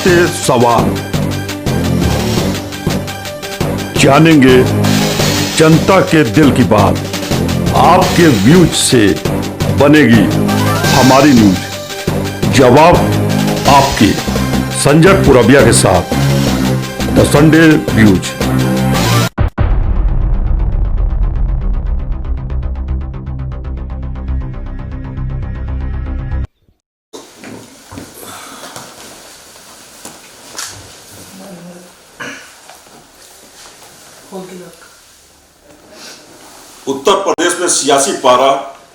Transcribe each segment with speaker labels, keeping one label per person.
Speaker 1: उठाते सवाल, जानेंगे जनता के दिल की बात। आपके व्यूज से बनेगी हमारी न्यूज। जवाब आपके संजय पुरबिया के साथ the Sunday views.
Speaker 2: Uttar Pradesh में सियासी पारा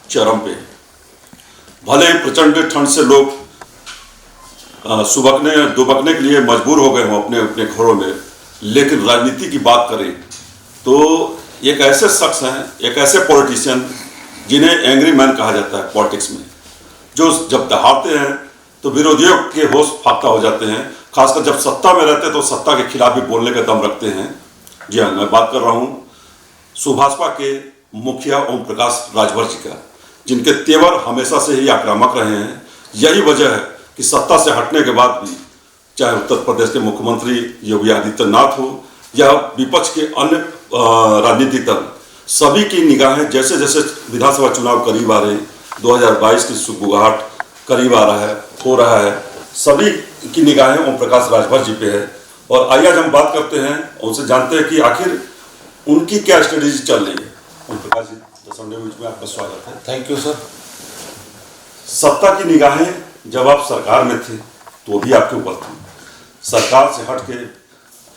Speaker 2: चरम पे। भले ही प्रचंड ठंड से लोग सुबकने दुबकने के लिए मजबूर हो गए हों अपने अपने घरों में, लेकिन राजनीति की बात करें तो एक ऐसे शख्स हैं, एक ऐसे पॉलिटिशियन जिन्हें एंग्री मैन कहा जाता है पॉलिटिक्स में, जो जब दहाड़ते हैं तो विरोधियों के होश फाख्ता हो जाते हैं। खासकर जब सत्ता में रहते हैं तो सत्ता के खिलाफ भी बोलने का दम रखते हैं। जी हाँ, मैं बात कर रहा हूँ सुभाषपा के मुखिया ओम प्रकाश राजभर जी का, जिनके तेवर हमेशा से ही आक्रामक रहे हैं। यही वजह है कि सत्ता से हटने के बाद भी चाहे उत्तर प्रदेश के मुख्यमंत्री योगी आदित्यनाथ हो या विपक्ष के अन्य राजनीतिक दल, सभी की निगाहें जैसे जैसे विधानसभा चुनाव करीब आ रहे हैं, 2022 की सुगबुगाहट करीब आ रहा है, हो रहा है, सभी की निगाहें ओम प्रकाश राजभर जी पे है। और आइए आज हम बात करते हैं, उनसे जानते हैं कि आखिर उनकी क्या स्ट्रेटेजी चल रही है। Om Prakash ji, the Sunday views में आपका स्वागत है।
Speaker 3: Thank you sir.
Speaker 2: सत्ता की निगाहें जब आप सरकार में थे तो भी आपके ऊपर थी, सरकार से हट के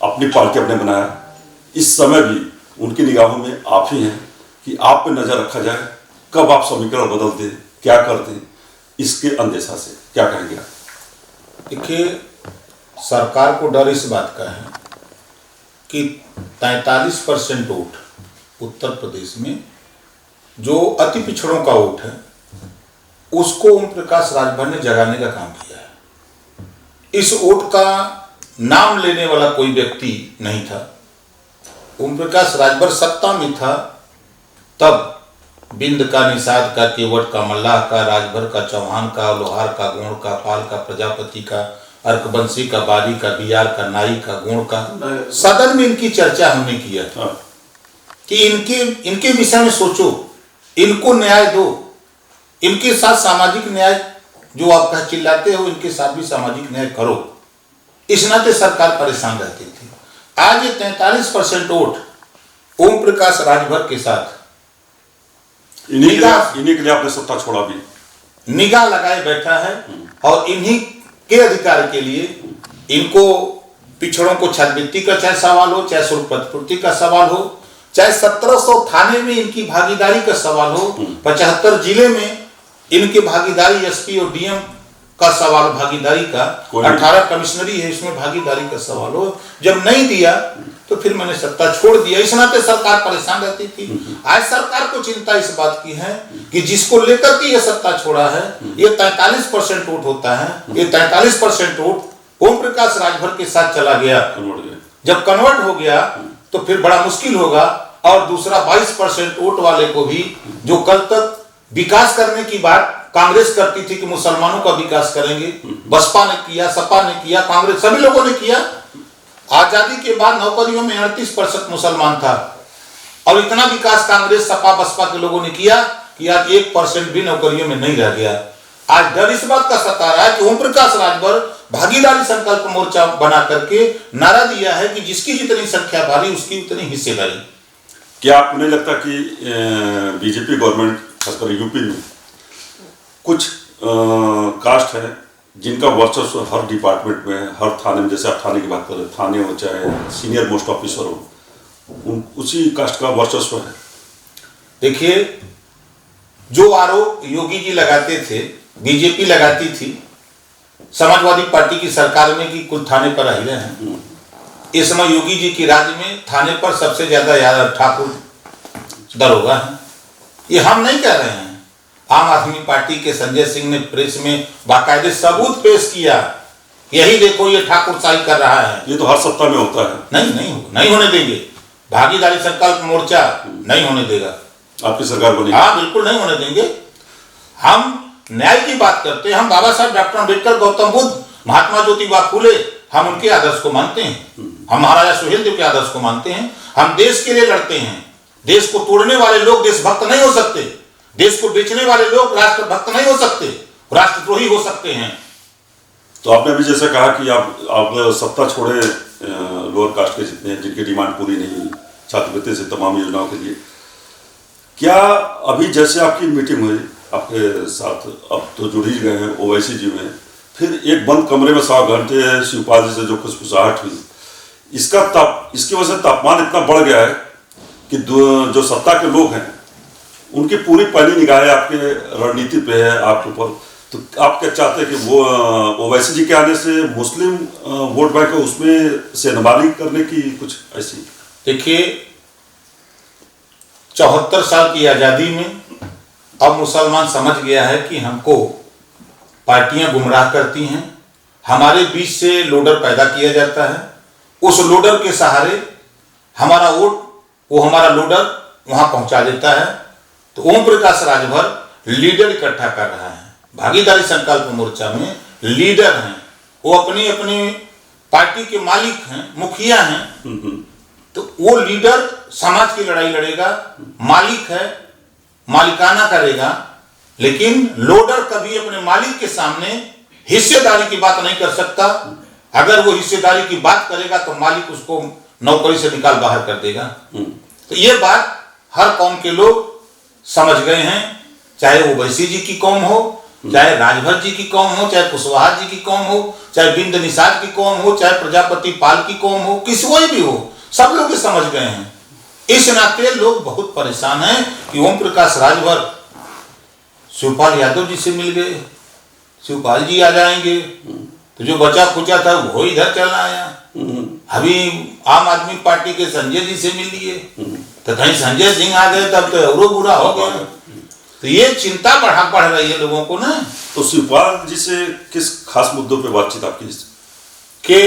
Speaker 2: अपनी पार्टी अपने बनाया। इस समय भी उनकी निगाहों में आप ही हैं कि आप पे नजर रखा जाए, कब आप समीकरण बदल दें, क्या कर दें, इसके अंदेशा से क्या कहेंगे आप?
Speaker 3: देखिए, सरकार को डर इस बात का है कि 43% वोट उत्तर प्रदेश में जो अति पिछड़ों का वोट है उसको ओम प्रकाश राजभर ने जगाने का काम किया है। इस वोट का नाम लेने वाला कोई व्यक्ति नहीं था। ओम प्रकाश राजभर सत्ता में था तब बिंद का, निषाद का, केवट का, मल्लाह का, राजभर का, चौहान का, लोहार का, गोंड का, पाल का, प्रजापति का, अर्कबंशी का, बाली का, बियार का, नाई का, गोंड का, सदन में इनकी चर्चा हमने किया था कि इनके विषय में सोचो, इनको न्याय दो, इनके साथ सामाजिक न्याय जो आप कह चिल्लाते हो, इनके साथ भी सामाजिक न्याय करो। इस नाते सरकार परेशान रहती थी। आज ये 43% वोट ओम प्रकाश राजभर के साथ
Speaker 2: इन्हीं के लिए आपने सत्ता छोड़ा भी,
Speaker 3: निगाह लगाए बैठा है और इन्हीं के अधिकार के लिए इनको पिछड़ों को छात्रवृत्ति का चाहे सवाल हो, चाहे शुल्क प्रतिपूर्ति का सवाल हो, चाहे 1700 थाने में इनकी भागीदारी का सवाल हो, 75 जिले में इनकी भागीदारी, एसपी और डीएम का सवाल भागीदारी का, 18 कमिश्नरी है इसमें भागीदारी का सवाल हो, जब नहीं दिया तो फिर मैंने सत्ता छोड़ दिया। इस नाते सरकार परेशान रहती थी। आज सरकार को चिंता इस बात की है कि जिसको लेकर के ये सत्ता छोड़ा है, ये 43% वोट होता है, ये 43% वोट ओम प्रकाश राजभर के साथ चला गया। जब कन्वर्ट हो गया तो फिर बड़ा मुश्किल होगा। और दूसरा 22% वोट वाले को भी, जो कल तक विकास करने की बात कांग्रेस करती थी कि मुसलमानों का विकास करेंगे, बसपा ने किया, सपा ने किया, कांग्रेस, सभी लोगों ने किया। आजादी के बाद नौकरियों में 38% मुसलमान था और इतना विकास कांग्रेस, सपा, बसपा के लोगों ने किया कि आज 1% भी नौकरियों में नहीं रह गया। आज डर इस बात का सता रहा है कि ओम प्रकाश राजभर भागीदारी संकल्प मोर्चा बना करके नारा दिया है कि जिसकी जितनी संख्या भारी उसकी उतनी हिस्सेदारी।
Speaker 2: क्या आपको नहीं लगता कि बीजेपी गवर्नमेंट खासकर यूपी में कुछ कास्ट है जिनका वर्चस्व हर डिपार्टमेंट में, हर थाने में, जैसे आप थाने की बात करें, थाने हो चाहे सीनियर मोस्ट ऑफिसर हो, उसी कास्ट का वर्चस्व है?
Speaker 3: देखिए, जो आरोप योगी जी लगाते थे, बीजेपी लगाती थी, समाजवादी पार्टी की सरकार में कि कुल थाने पर रह रहे हैं। इस समय योगी जी की राज्य में थाने पर सबसे ज्यादा यादव ठाकुर दरोगा है। ये हम नहीं कह रहे हैं, आम आदमी पार्टी के संजय सिंह ने प्रेस में बाकायदे सबूत पेश किया, यही देखो ये ठाकुर शाही कर रहा है।
Speaker 2: ये तो हर सत्ता में होता है।
Speaker 3: नहीं होने देंगे। भागीदारी संकल्प मोर्चा नहीं होने देगा।
Speaker 2: आपकी सरकार बनी?
Speaker 3: हाँ, बिल्कुल नहीं होने देंगे। हम न्याय की बात करते हैं। हम बाबा साहब डॉक्टर अम्बेडकर, गौतम बुद्ध, महात्मा ज्योतिबा फुले, हम उनके आदर्श को मानते हैं, हम महाराजा सुहेलदेव के आदर्श को मानते हैं। हम देश के लिए लड़ते हैं। देश को तोड़ने वाले लोग देशभक्त नहीं हो सकते, देश को बेचने वाले लोग राष्ट्रभक्त नहीं हो सकते, राष्ट्रद्रोही हो सकते हैं।
Speaker 2: तो आपने अभी जैसे कहा कि आप सत्ता छोड़े लोअर कास्ट के जितने हैं जिनकी डिमांड पूरी नहीं हुई छात्रवृत्ति से तमाम योजनाओं के लिए, क्या अभी जैसे आपकी मीटिंग हुई आपके साथ, अब तो जुड़ ही गए हैं ओवैसी जी में, फिर एक बंद कमरे में 7 घंटे शिवपाल जी से जो खुशफुसाहट हुई, इसकी वजह से तापमान इतना बढ़ गया है कि जो सत्ता के लोग हैं उनकी पूरी पहली निगाहें आपके रणनीति पे है, आपके ऊपर। तो आप क्या चाहते हैं कि वो ओवैसी जी के आने से मुस्लिम वोट बैंक है उसमें सेंधमारी करने की कुछ ऐसी?
Speaker 3: देखिए, 74 साल की आजादी में अब मुसलमान समझ गया है कि हमको पार्टियां गुमराह करती हैं, हमारे बीच से लोडर पैदा किया जाता है, उस लोडर के सहारे हमारा वोट वो हमारा लोडर वहां पहुंचा देता है। तो ओम प्रकाश राजभर लीडर इकट्ठा कर रहा है, भागीदारी संकल्प मोर्चा में लीडर हैं, वो अपनी अपनी पार्टी के मालिक हैं, मुखिया हैं। तो वो लीडर समाज की लड़ाई लड़ेगा, मालिक है, मालिकाना करेगा, लेकिन लोडर कभी अपने मालिक के सामने हिस्सेदारी की बात नहीं कर सकता। अगर वो हिस्सेदारी की बात करेगा तो मालिक उसको नौकरी से निकाल बाहर कर देगा। तो ये बात हर कौम के लोग समझ गए हैं, चाहे वो ओवैसी जी की कौम हो, चाहे राजभर जी की कौम हो, चाहे कुशवाहा जी की कौम हो, चाहे बिंद निषाद की कौम हो, चाहे प्रजापति पाल की कौम हो, किसी कोई भी हो, सब लोग ये समझ गए हैं। इस नाते लोग बहुत परेशान हैं कि ओम प्रकाश राजभर शिवपाल यादव जी से मिल गए, शिवपाल जी आ जाएंगे, तो जो बचा खुचा था वो इधर चला आया। अभी आम आदमी पार्टी के संजय जी से मिल लिए, तो कहीं संजय सिंह आ गए तब तो और बुरा हो गया। तो ये चिंता बढ़ रही है लोगों को ना।
Speaker 2: तो शिवपाल जी से किस खास मुद्दों पे बातचीत आपकी?
Speaker 3: कि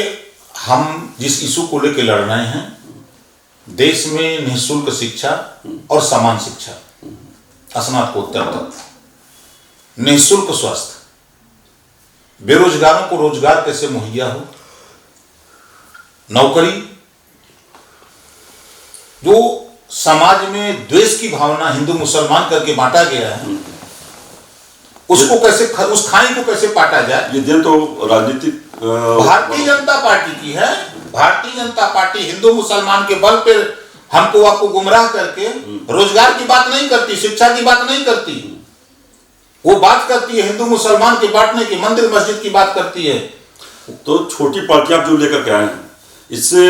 Speaker 3: हम जिस इशू को लेकर लड़ रहे हैं, देश में निःशुल्क शिक्षा और समान शिक्षा स्नातकोत्तर तक, निःशुल्क स्वास्थ्य, बेरोजगारों को रोजगार कैसे मुहैया हो, नौकरी, जो समाज में द्वेष की भावना हिंदू मुसलमान करके बांटा गया है, उसको कैसे, उस खाई को कैसे पाटा जाए।
Speaker 2: ये दिन तो राजनीतिक
Speaker 3: भारतीय जनता पार्टी की है। भारतीय जनता पार्टी हिंदू मुसलमान के बल पे हमको आपको गुमराह करके रोजगार की बात नहीं करती, शिक्षा की बात नहीं करती, वो बात करती है हिंदू मुसलमान के बांटने की, मंदिर मस्जिद की बात करती है।
Speaker 2: तो छोटी पार्टियां जो लेकर के आए हैं, इससे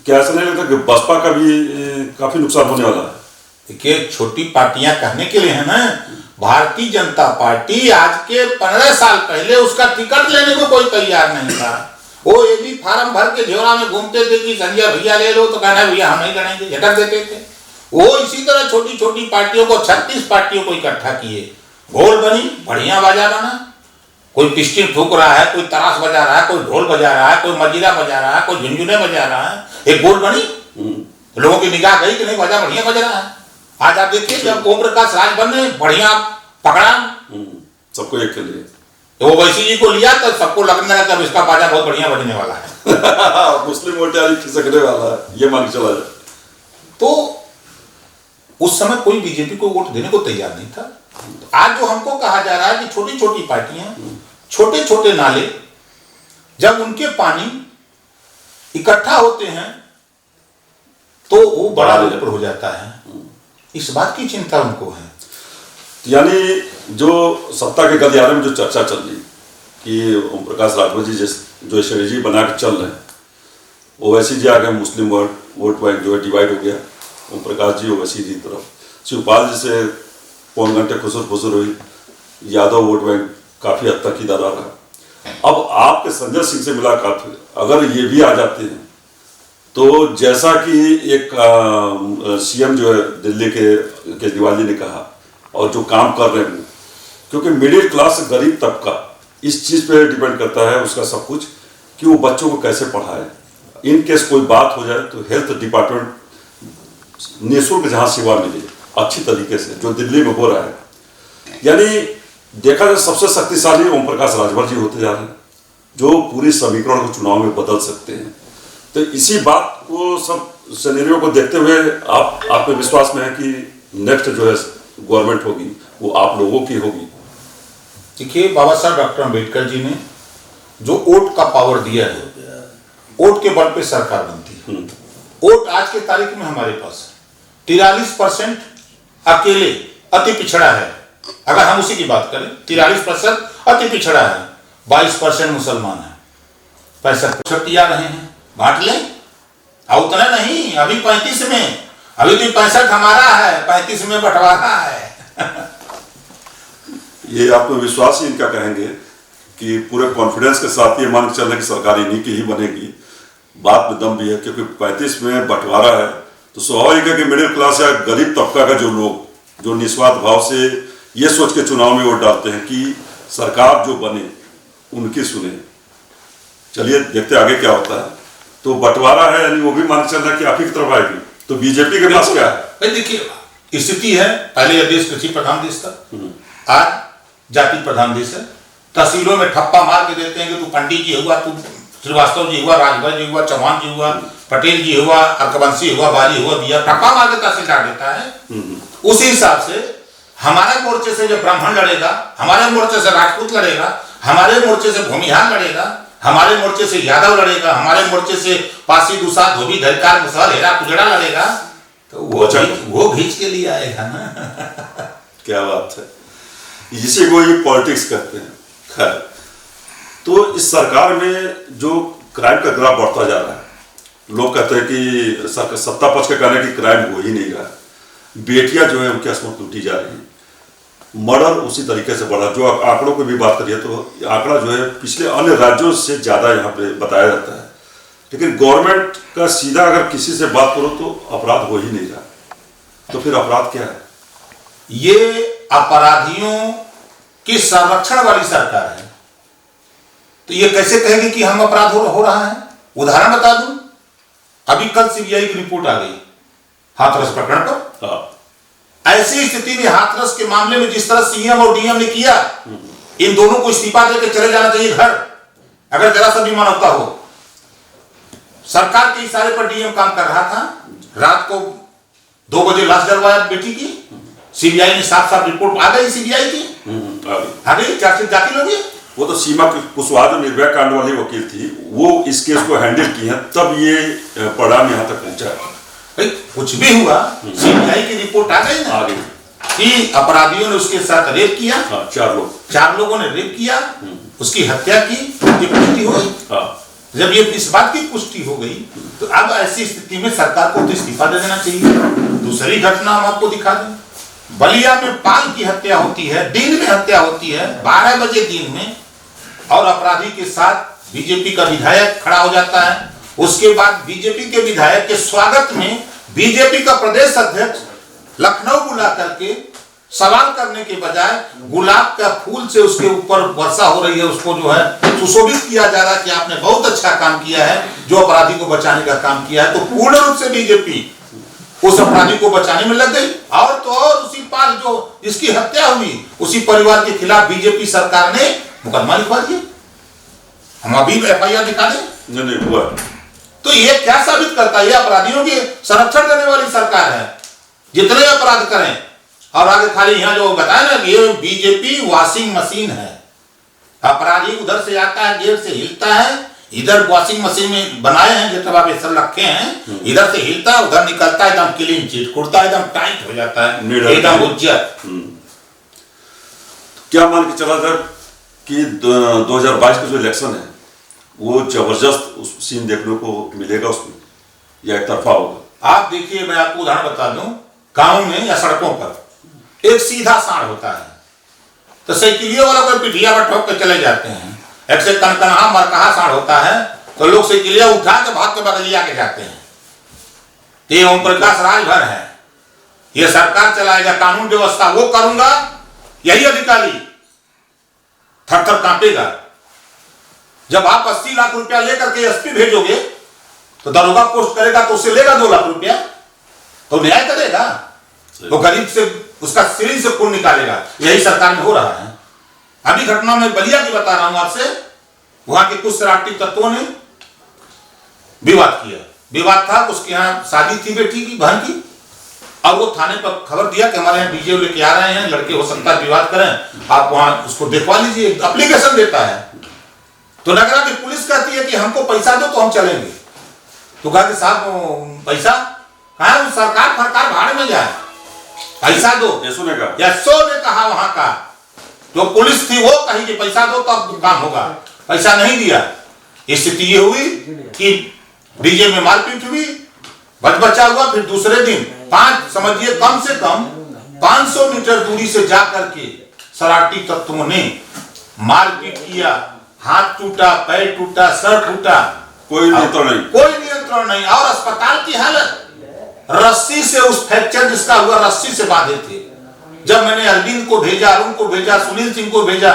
Speaker 2: क्या ऐसा नहीं लगता कि बसपा का भी काफी नुकसान होने वाला है?
Speaker 3: देखिए, छोटी पार्टियां कहने के लिए है ना, भारतीय जनता पार्टी आज के 15 साल पहले उसका टिकट लेने को कोई तैयार नहीं था। वो ये भी फार्म भर के झोला में घूमते थे कि संजय भैया ले लो, तो कहना भैया हम नहीं करेंगे, झटक देते थे। वो इसी तरह छोटी छोटी पार्टियों को 36 पार्टियों को इकट्ठा किए, घोल बनी, बढ़िया बाजा बना, कोई पिस्टल ठोक रहा है, कोई तरास बजा रहा है, कोई ढोल बजा रहा है, कोई मजीरा बजा रहा है, कोई झुनझुने बजा रहा है, एक गोल बनी। तो लोगों की निगाह गई कि नहीं, बाजा बढ़िया बज रहा है। आज आप देखिए, जब ओम प्रकाश राजभर ने बढ़िया पकड़ा
Speaker 2: सबको एक के लिए,
Speaker 3: तो ओवैसी जी को लिया, तो सबको लगने लगा कि इसका बाजा बहुत बढ़िया बजने वाला है।
Speaker 2: मुस्लिम वोट खिसकने वाला है, ये मान के चला जाए।
Speaker 3: तो उस समय कोई बीजेपी को वोट देने को तैयार नहीं था। आज जो हमको कहा जा रहा है कि छोटी छोटी पार्टियां, छोटे छोटे नाले, जब उनके पानी इकट्ठा होते हैं तो वो बड़ा लेवल पर हो जाता है, इस बात की चिंता उनको है।
Speaker 2: यानी जो सत्ता के गलियारे में जो चर्चा चल रही कि ओम प्रकाश राजभर जी जो स्ट्रेटेजी बना के चल रहे हैं, ओवैसी जी आ गए, मुस्लिम वोट बैंक जो है डिवाइड हो गया, ओम प्रकाश जी ओवैसी जी तरफ, शिवपाल जी से पौन घंटे खुसर हुई, यादव वोट बैंक काफी हद तक इधर आ रहा। अब आपके संजय सिंह से मुलाकात हुई, अगर ये भी आ जाते हैं तो जैसा कि एक सीएम जो है दिल्ली के केजरीवाल जी ने कहा और जो काम कर रहे हैं, क्योंकि मिडिल क्लास गरीब तबका इस चीज़ पे डिपेंड करता है उसका सब कुछ, कि वो बच्चों को कैसे पढ़ाए, इन केस कोई बात हो जाए तो हेल्थ डिपार्टमेंट निःशुल्क जहाँ सेवा मिले अच्छी तरीके से, जो दिल्ली में हो रहा है। यानी देखा जाए सबसे शक्तिशाली ओम प्रकाश राजभर जी होते जा रहे हैं। जो पूरी समीकरण को चुनाव में बदल सकते हैं। तो इसी बात को, सब सिनेरियो को देखते हुए आप में विश्वास में है कि नेक्स्ट जो है गवर्नमेंट होगी वो आप लोगों की होगी?
Speaker 3: देखिए, बाबा साहब डॉक्टर अम्बेडकर जी ने जो वोट का पावर दिया है, वोट के बल पे सरकार बनती है। वोट आज के तारीख में हमारे पास 43% अकेले अति पिछड़ा है। अगर हम उसी की बात करें, 43% अति पिछड़ा है, 22% मुसलमान है, 65% आ रहे हैं, बांट लें। और उतना नहीं, अभी 35 में, अभी भी 65 हमारा है, 35 में बंटवारा है।
Speaker 2: ये आपको विश्वास ही इनका कहेंगे कि पूरे कॉन्फिडेंस के साथ ये मान के चल रहे कि सरकार इन्हीं की ही बनेगी? बात में दम भी है, क्योंकि 35 में बंटवारा है तो स्वाभाविक है कि मिडिल क्लास या गरीब तबका का जो लोग, जो निस्वार्थ भाव से ये सोच के चुनाव में वोट डालते हैं कि सरकार जो बने उनकी सुने। चलिए देखते आगे क्या होता है। तो बंटवारा है, यानी वो भी मान चल रहा है कि आप ही की तरफ आएगी, तो बीजेपी के पास क्या है?
Speaker 3: देखिए, स्थिति है, पहले यह देश कृषि प्रधान देश था, आज जाति प्रधान देश है। तहसीलों में ठप्पा मार के देते हैं कि तू पंडित जी हुआ, तू श्रीवास्तव जी हुआ, राजभर जी हुआ, चौहान जी हुआ, पटेल जी हुआ, अर्कवंशी हुआ, बाली हुआ, दिया, ठप्पा मार के तहसीलदार देता है। उसी हिसाब से हमारे मोर्चे से जब ब्राह्मण लड़ेगा, हमारे मोर्चे से राजपूत लड़ेगा, हमारे मोर्चे से भूमिहार लड़ेगा, हमारे मोर्चे से यादव लड़ेगा, हमारे मोर्चे से पासी, दूसा, धोबी, धरकार, मुसहर, हेरा, कुजड़ा लड़ेगा, तो वो खींच के लिए आएगा ना।
Speaker 2: क्या बात है, इसी को ये पॉलिटिक्स कहते हैं। खैर, तो इस सरकार में जो क्राइम का ग्राफ बढ़ता जा रहा है, लोग कहते हैं कि सत्ता पक्ष का कहना है कि क्राइम हो ही नहीं रहा, बेटियां जो है उनके अस्मत लूटी जा रही हैं, मर्डर उसी तरीके से बढ़ा। जो आंकड़ों की भी बात करिए तो आंकड़ा जो है पिछले अन्य राज्यों से ज़्यादा यहाँ पे बताया जाता है, लेकिन गवर्नमेंट का सीधा अगर किसी से बात करो तो अपराध हो ही नहीं रहा। तो फिर अपराध क्या है?
Speaker 3: ये अपराधियों की संरक्षण वाली सरकार है, तो ये कैसे कहेगी कि हम अपराध हो रहा है? उदाहरण बता दूं, अभी कल सीबीआई की रिपोर्ट आ गई हाथरस प्रकरण पर। ऐसी स्थिति में हाथरस के मामले में जिस तरह सीएम और डीएम ने किया, इन दोनों को इस्तीफा देकर चले जाना चाहिए घर, अगर जरा सा भी मानवता हो। सरकार के इशारे पर डीएम काम कर रहा था, रात को 2 बजे लाश जलवाया बेटी की, सीबीआई ने साफ साफ रिपोर्ट आ गई, सीबीआई की आ गई, चार्जशीट दाखिल हो गई।
Speaker 2: वो तो सीमा कुशवाहा जो निर्भया कांड वाली वकील थी, वो इस केस को हैंडल की है, तब ये परिणाम यहाँ तक पहुंचा है।
Speaker 3: कुछ भी हुआ, सीबीआई की रिपोर्ट आ गई ना,
Speaker 2: आ गई
Speaker 3: कि अपराधियों ने उसके साथ रेप किया।
Speaker 2: 4
Speaker 3: लोगों ने रेप किया, उसकी हत्या की, ये पुष्टि हो गई। जब ये इस बात की पुष्टि हो गई, तो अब ऐसी स्थिति में सरकार को तो इस्तीफा दे देना चाहिए। दूसरी घटना हम आपको दिखा दें, बलिया में पाल की हत्या होती है, दिन में हत्या होती है, 12 बजे दिन में, और अपराधी के साथ बीजेपी का विधायक खड़ा हो जाता है। उसके बाद बीजेपी के विधायक के स्वागत में बीजेपी का प्रदेश अध्यक्ष लखनऊ बुला करके सवाल करने के बजाय गुलाब का फूल से उसके ऊपर वर्षा हो रही है, उसको जो है सुशोभित किया जा रहा है कि आपने बहुत अच्छा काम किया है, जो अपराधी को बचाने का काम किया है। तो पूर्ण रूप से बीजेपी उस अपराधी को बचाने में लग गई। और तो और उसी पाल जो जिसकी हत्या हुई, उसी परिवार के खिलाफ बीजेपी सरकार ने मुकदमा लिखवा दिया। हम अभी एफआईआर दिखा दें?
Speaker 2: नहीं हुआ।
Speaker 3: तो ये क्या साबित करता है? ये अपराधियों की संरक्षण करने वाली सरकार है, जितने अपराध करें। और आगे खाली यहाँ जो बताया ना, ये बीजेपी वॉशिंग मशीन है। अपराधी उधर से आता है, गेट से हिलता है, इधर वॉशिंग मशीन में बनाए हैं, जितना बेसन रखे हैं, इधर से हिलता है, उधर निकलता है, एकदम क्लीन चिट, कुर्ता एकदम टाइट हो जाता है, एकदम उज्जत।
Speaker 2: क्या मान के चला था कि 2022 का जो इलेक्शन है वो जबरदस्त सीन देखने को मिलेगा उसमें, या एक तरफा होगा?
Speaker 3: आप देखिए, मैं आपको उदाहरण बता दूं, गांव में या सड़कों पर एक सीधा सांड होता है, तो साइकिलियों वाला कोई पिठिया पर ठोक के चले जाते हैं। एक से कनकनहा मरकहा सांड होता है, तो लोग साइकिलिया उठा के भाग के बगलिया के जाते हैं। ये ओम प्रकाश राजभर है, ये सरकार चलाएगा, कानून व्यवस्था वो करूंगा, यही अधिकारी थर थर कांपेगा। जब आप 80 लाख रुपया लेकर के एसपी भेजोगे, तो दरोगा पोस्ट करेगा तो उससे लेगा 2 लाख रुपया, तो न्याय करेगा, तो गरीब से उसका सिरिंज से खून निकालेगा। यही सरकार में हो रहा है। अभी घटना में बलिया की बता रहा हूं आपसे, वहां के कुछ शरारती तत्वों ने विवाद किया। विवाद था, उसके यहाँ शादी थी बेटी की, बहन की, अब वो थाने पर खबर दिया कि हमारे यहाँ डीजे लेके आ रहे हैं, लड़के हो सकता है विवाद करें, आप वहां उसको देखवा लीजिए। एप्लीकेशन देता है तो नगरा की पुलिस कहती है कि हमको पैसा दो तो हम चलेंगे। तो कहा कि साहब पैसा कहा, सरकार फरकार भाड़ में जाए, पैसा दो।
Speaker 2: यशो ने कहा,
Speaker 3: यशो ने कहा, वहां का जो पुलिस थी वो कही कि पैसा दो तब काम होगा, पैसा नहीं दिया। स्थिति ये हुई कि डीजे में मारपीट हुई, बचा हुआ। फिर दूसरे दिन समझिए कम से कम 500 मीटर दूरी से जाकर के शरारती तत्वों ने मारपीट किया, हाथ टूटा, पैर टूटा, सर टूटा,
Speaker 2: कोई नियंत्रण नहीं,
Speaker 3: कोई नियंत्रण नहीं। और अस्पताल की हालत, रस्सी से, उस फ्रैक्चर जिसका हुआ रस्सी से बांधे थे। जब मैंने अरविंद को भेजा, अरुण को भेजा, सुनील सिंह को भेजा,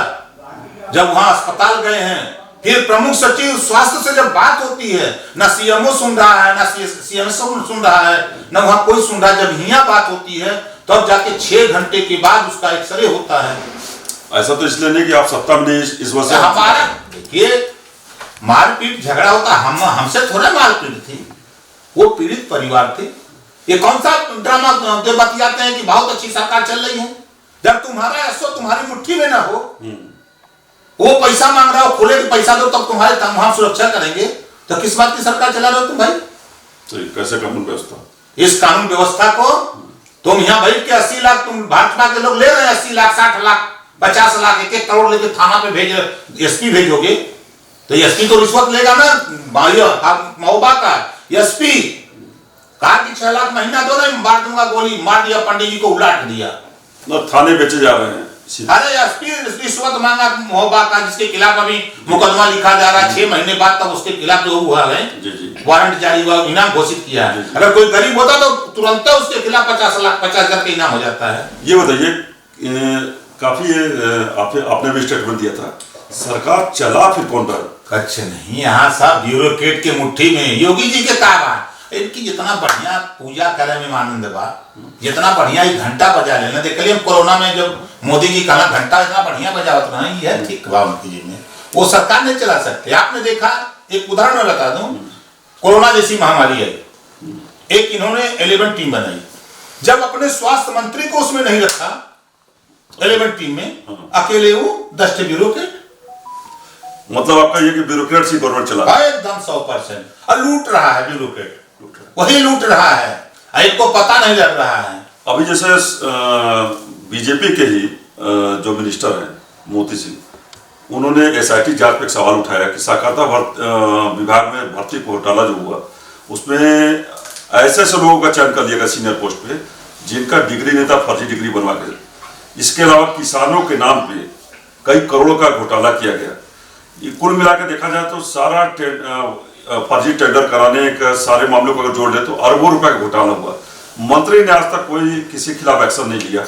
Speaker 3: जब वहां अस्पताल गए हैं, फिर प्रमुख सचिव स्वास्थ्य से जब बात होती है, ना सीएमओ सुन रहा है, ना सीएमओ सुन रहा है, ना वहां कोई सुन रहा है। जब यहाँ बात होती है तब जाके 6 घंटे के बाद उसका एक्सरे होता है।
Speaker 2: ऐसा तो इसलिए नहीं कि आप सत्ता में नहीं, इस वजह से
Speaker 3: हमारा देखिए मारपीट झगड़ा होता, हमसे थोड़ा मारपीट थी, वो पीड़ित परिवार थे। ये कौन सा ड्रामा बतियाते हैं कि बहुत अच्छी सरकार चल रही है, जब तुम्हारा ऐसो तुम्हारी मुट्ठी में ना हो, वो पैसा मांग रहा हो, खुले पैसा दो तब तुम्हारे वहां सुरक्षा करेंगे, तो किस बात की सरकार चला रहे हो तुम भाई?
Speaker 2: तो कैसे कानून व्यवस्था,
Speaker 3: इस कानून व्यवस्था को तुम यहाँ बैठ के 80 लाख तुम भाजपा के लोग ले रहे हैं, 80 लाख 60 लाख 50 लाख 1-1 करोड़ लेके थाना पे भेज, एसपी भेजोगे तो एसपी तो रिश्वत लेगा ना, महोबा का एसपी कहा कि 6 लाख महीना दो, नहीं मार दूंगा गोली, मार दिया, पंडित जी को उलाट दिया,
Speaker 2: थाने बेचे जा रहे हैं।
Speaker 3: अरे एसपी रिश्वत मांगा महोबा का, जिसके खिलाफ अभी मुकदमा लिखा जा रहा है, 6 महीने बाद तब उसके खिलाफ जो हुआ है वारंट जारी हुआ, इनाम घोषित किया है। अगर कोई गरीब होता तो तुरंत उसके खिलाफ 50 लाख 50,000 का इनाम हो जाता है।
Speaker 2: ये बताइए, काफी आपने भी स्टेटमेंट दिया था, सरकार चला फिर कौन रहा?
Speaker 3: अच्छा नहीं, यहाँ सब ब्यूरोक्रेट के मुट्ठी में। योगी जी के कहा इनकी जितना बढ़िया पूजा करे में आनंद बा, जितना बढ़िया घंटा बजा लेना। देख लिया कोरोना में जब मोदी जी कहा घंटा इतना बढ़िया बजावत रहा है, ये ठीक बा मोदी जी ने, वो सरकार नहीं चला सकते। आपने देखा, एक उदाहरण मैं बता दूं, कोरोना जैसी महामारी है, एक इन्होंने 11 टीम बनाई, जब अपने स्वास्थ्य मंत्री को उसमें नहीं रखा 11 टीम में, अकेले वो 10 ब्यूरोक्रेट।
Speaker 2: मतलब आपका ये कि ब्यूरोक्रेट से गवर्नमेंट चला
Speaker 3: एकदम 100%, और लूट रहा है ब्यूरोक्रेट, वही लूट रहा है, इनको पता नहीं लग रहा है।
Speaker 2: अभी जैसे बीजेपी के ही जो मिनिस्टर हैं मोती सिंह, उन्होंने एसआईटी जांच पे एक सवाल उठाया कि सहकारिता विभाग में भर्ती घोटाला जो हुआ, उसमें ऐसे ऐसे लोगों का चयन कर लिया गया सीनियर पोस्ट पे जिनका डिग्री नहीं था, फर्जी डिग्री बनवा के। इसके अलावा किसानों के नाम पे कई करोड़ों का घोटाला किया गया। ये कुल मिला के देखा जाए तो सारा फर्जी टेंडर कराने का सारे मामलों को अगर जोड़ ले तो अरबों रुपए का घोटाला हुआ। मंत्री ने आज तक कोई किसी के खिलाफ एक्शन नहीं लिया।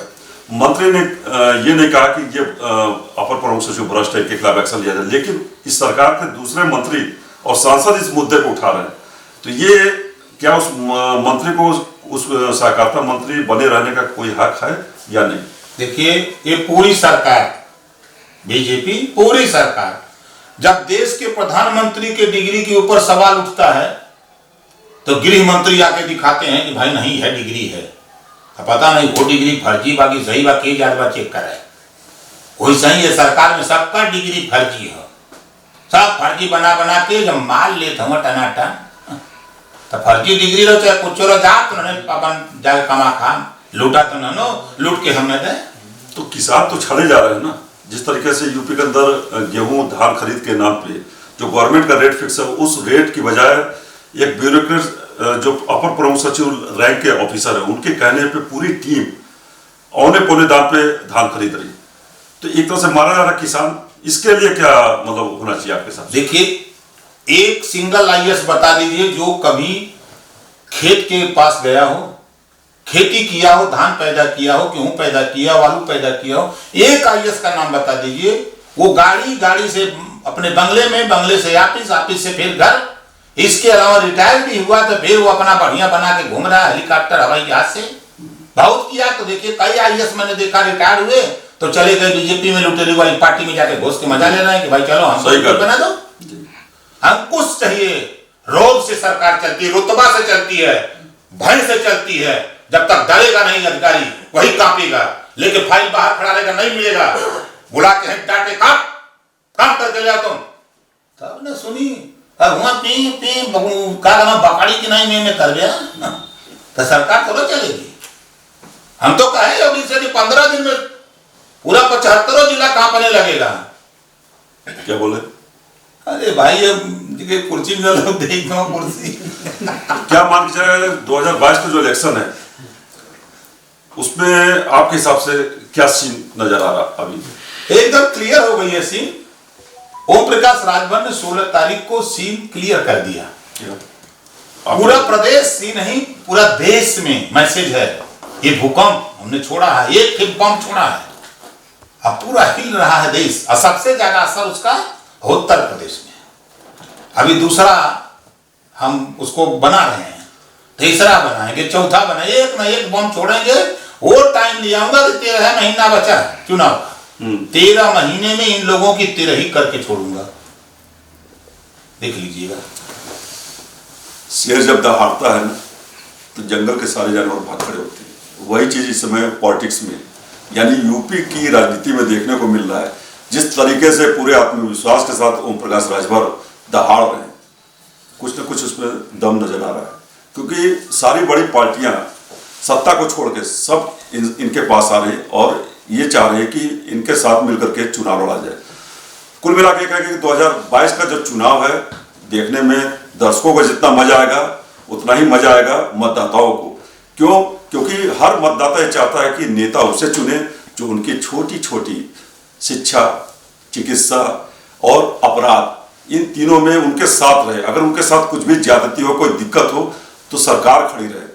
Speaker 2: मंत्री ने ये नहीं कहा कि ये अपर प्रमुख सचिव भ्रष्ट है, के खिलाफ एक्शन लिया जाए, लेकिन इस सरकार के दूसरे मंत्री और सांसद इस मुद्दे को उठा रहे हैं। तो ये क्या उस मंत्री को उस सहकारिता मंत्री बने रहने का कोई हक है या नहीं?
Speaker 3: देखिए, ये पूरी सरकार बीजेपी, पूरी सरकार, जब देश के प्रधानमंत्री के डिग्री के ऊपर सवाल उठता है तो गृह मंत्री आके दिखाते हैं कि भाई नहीं है, डिग्री है। तो पता नहीं वो डिग्री फर्जी बाकी सही बाकी जादवा चेक कराए, कोई सही है। सरकार में सबका डिग्री फर्जी है, सब फर्जी बना बना के जब माल लेते हुए टनाटन, तो फर्जी डिग्री लो चाहे कुछ रो जात अपन जाके कमा खा, लूटा तो ना लूट के हमें दे।
Speaker 2: तो किसान तो छड़े जा रहे हैं ना, जिस तरीके से यूपी के अंदर गेहूं धान खरीद के नाम पे जो गवर्नमेंट का रेट फिक्स है, उस रेट की बजाय एक ब्यूरोक्रेट जो अपर प्रमुख सचिव रैंक के ऑफिसर है, उनके कहने पे पूरी टीम औने पौने दाम पे धान खरीद रही। तो एक तरह से मारा जा रहा किसान, इसके लिए क्या मतलब होना चाहिए आपके साथ?
Speaker 3: देखिए, एक सिंगल आईएएस बता दीजिए जो कभी खेत के पास गया हो, खेती किया हो, धान पैदा किया हो, गेहूं पैदा किया हो, आलू पैदा किया हो, एक आईएएस का नाम बता दीजिए। वो गाड़ी से अपने बंगले में, बंगले से ऑफिस, ऑफिस से फिर घर, इसके अलावा रिटायर भी हुआ तो फिर वो अपना बढ़िया बना के घूम रहा है हेलीकॉप्टर हवाई जहाज से। बहुत किया। तो देखिए कई आईएएस मैंने देखा रिटायर हुए तो चले गए बीजेपी में, लुटेरी वाली पार्टी में जाके घुस के मजा ले रहे हैं कि भाई चलो हम
Speaker 2: सही
Speaker 3: बना दो। अंकुश चाहिए। रोब से सरकार चलती है, रुतबा से चलती है, भय से चलती है। जब तक डरेगा नहीं अधिकारी वही कांपेगा, लेकिन फाइल बाहर खड़ा रहेगा, नहीं मिलेगा, बुला के डांटे काम करके ले तुम। तब ने सुनी अब वहां पी पी बकड़ी की नहीं में कर गया तो सरकार थोड़ा चलेगी। हम तो कहे योगी से 15 दिन में पूरा 75 जिला कांपने लगेगा।
Speaker 2: क्या बोले?
Speaker 3: अरे भाई ये कुर्सी में लोग देख दो कुर्सी।
Speaker 2: क्या मान के चले 2022 का जो इलेक्शन है उसमें आपके हिसाब से क्या सीन नजर आ रहा अभी?
Speaker 3: एकदम क्लियर हो गई है सीन। ओम प्रकाश राजभर ने 16 तारीख को सीन क्लियर कर दिया। पूरा प्रदेश ही नहीं पूरा देश में मैसेज है, ये भूकंप हमने छोड़ा है, एक भूकंप छोड़ा है, अब पूरा हिल रहा है देश। और सबसे ज्यादा असर उसका उत्तर प्रदेश में। अभी दूसरा हम उसको बना रहे हैं, तीसरा बनाएंगे, चौथा बनाएंगे, एक ना एक बम छोड़ेंगे। वो टाइम ले आऊंगा कि 13 महीना बचा है चुनाव का, 13 महीने में इन लोगों की 13 ही करके छोड़ूंगा, देख लीजिएगा।
Speaker 2: शेर जब दहाड़ता है ना तो जंगल के सारे जानवर भाग खड़े होते हैं। वही चीज इस समय पॉलिटिक्स में यानी यूपी की राजनीति में देखने को मिल रहा है। जिस तरीके से पूरे आत्मविश्वास के साथ ओम प्रकाश राजभर दहाड़ रहे हैं, कुछ न कुछ उसमें दम नजर आ रहा है, क्योंकि सारी बड़ी पार्टियां सत्ता को छोड़ के सब इनके पास आ रही है और ये चाह रहे हैं कि इनके साथ मिलकर के चुनाव लड़ा जाए। कुल मिला के कहेंगे कि 2022 का जो चुनाव है देखने में दर्शकों को जितना मजा आएगा उतना ही मजा आएगा मतदाताओं को। क्यों? क्योंकि हर मतदाता ये चाहता है कि नेता उसे चुने जो उनकी छोटी छोटी शिक्षा, चिकित्सा और अपराध, इन तीनों में उनके साथ रहे। अगर उनके साथ कुछ भी ज्यादती हो, कोई दिक्कत हो तो सरकार खड़ी रहे।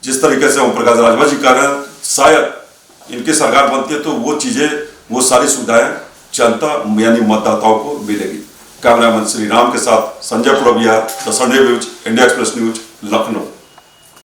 Speaker 2: जिस तरीके से ओम प्रकाश राजभर जी कह रहे हैं, शायद इनकी सरकार बनती है तो वो चीजें, वो सारी सुविधाएं जनता यानी मतदाताओं को मिलेगी। कैमरामैन श्री राम के साथ Sanjay Purbiya, the Sunday news, India express news, Lucknow.